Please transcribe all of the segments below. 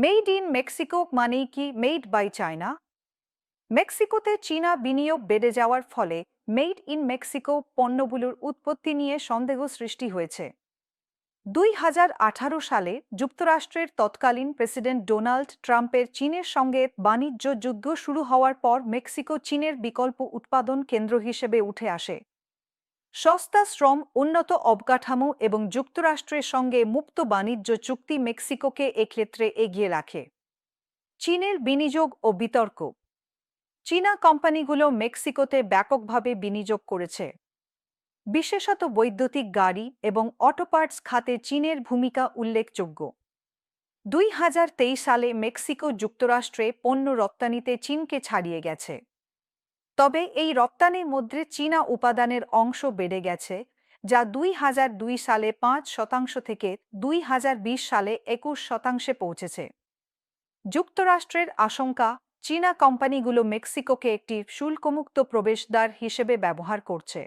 Made in Mexico মানেই কি made by China? মেক্সিকোতে চীনা বিনিয়োগ বেড়ে যাওয়ার ফলে মেড ইন মেক্সিকো পণ্যগুলোর উৎপত্তি নিয়ে সন্দেহ সৃষ্টি হয়েছে। 2018 সালে যুক্তরাষ্ট্রের তৎকালীন প্রেসিডেন্ট ডোনাল্ড ট্রাম্পের চীনের সঙ্গে বাণিজ্য যুদ্ধ শুরু হওয়ার পর মেক্সিকো চীনের বিকল্প উৎপাদন কেন্দ্র হিসেবে উঠে আসে। সস্তা শ্রম, উন্নত অবকাঠামো এবং যুক্তরাষ্ট্রের সঙ্গে মুক্ত বাণিজ্য চুক্তি মেক্সিকোকে এক্ষেত্রে এগিয়ে রাখে। চীনের বিনিয়োগ ও বিতর্ক। চীনা কোম্পানিগুলো মেক্সিকোতে ব্যাপকভাবে বিনিয়োগ করেছে, বিশেষত বৈদ্যুতিক গাড়ি এবং অটো পার্টস খাতে চীনের ভূমিকা উল্লেখযোগ্য। 2023 সালে মেক্সিকো যুক্তরাষ্ট্রে পণ্য রপ্তানিতে চীনকে ছাড়িয়ে গেছে। তবে এই রপ্তানির মধ্যে চীনা উপাদানের অংশ বেড়ে গেছে, যা 2002 সালে 5% থেকে 2020 সালে 21% পৌঁছেছে। যুক্তরাষ্ট্রের আশঙ্কা, চীনা কোম্পানিগুলো মেক্সিকোকে একটি শুল্কমুক্ত প্রবেশদ্বার হিসেবে ব্যবহার করছে।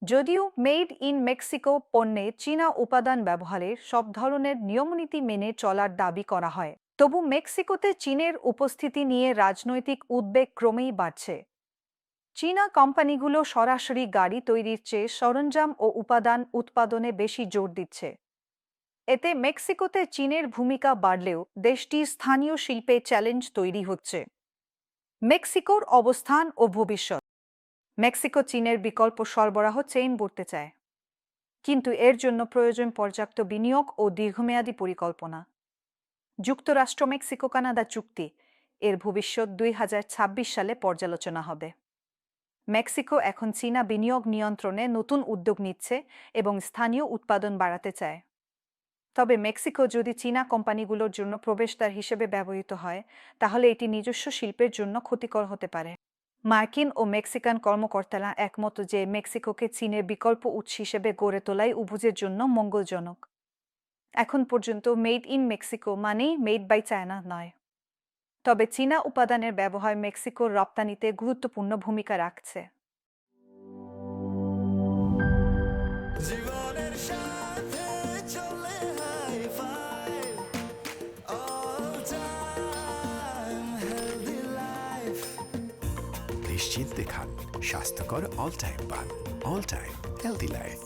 যদিও মেড ইন মেক্সিকো পণ্যে চীনা উপাদান ব্যবহারের সব ধরনের নিয়মনীতি মেনে চলার দাবি করা হয়, তবু মেক্সিকোতে চীনের উপস্থিতি নিয়ে রাজনৈতিক উদ্বেগ ক্রমেই বাড়ছে। চীনা কোম্পানিগুলো সরাসরি গাড়ি তৈরির চেয়ে সরঞ্জাম ও উপাদান উৎপাদনে বেশি জোর দিচ্ছে। এতে মেক্সিকোতে চীনের ভূমিকা বাড়লেও দেশটির স্থানীয় শিল্পে চ্যালেঞ্জ তৈরি হচ্ছে। মেক্সিকোর অবস্থান ও ভবিষ্যৎ। মেক্সিকো চীনের বিকল্প সরবরাহ চেইন গড়তে চায়, কিন্তু এর জন্য প্রয়োজন পর্যাপ্ত বিনিয়োগ ও দীর্ঘমেয়াদী পরিকল্পনা। যুক্তরাষ্ট্র মেক্সিকো কানাডা চুক্তি এর ভবিষ্যৎ 2026 সালে পর্যালোচনা হবে। মেক্সিকো এখন চীনা বিনিয়োগ নিয়ন্ত্রণে নতুন উদ্যোগ নিচ্ছে এবং স্থানীয় উৎপাদন বাড়াতে চায়। তবে মেক্সিকো যদি চীনা কোম্পানিগুলোর জন্য প্রবেশদ্বার হিসেবে ব্যবহৃত হয়, তাহলে এটি নিজস্ব শিল্পের জন্য ক্ষতিকর হতে পারে। মার্কিন ও মেক্সিকান কর্মকর্তারা একমত যে মেক্সিকোকে চীনের বিকল্প উৎস হিসেবে গড়ে তোলাই উভয়ের জন্য মঙ্গলজনক। এখন পর্যন্ত মেড ইন মেক্সিকো মানেই মেড বাই চায়না নয়। তবে চীনা উপাদানের ব্যবহার মেক্সিকোর রপ্তানিতে গুরুত্বপূর্ণ ভূমিকা রাখছে। নিশ্চিন্তে খান স্বাস্থ্যকর অল টাইম পান। All time healthy life.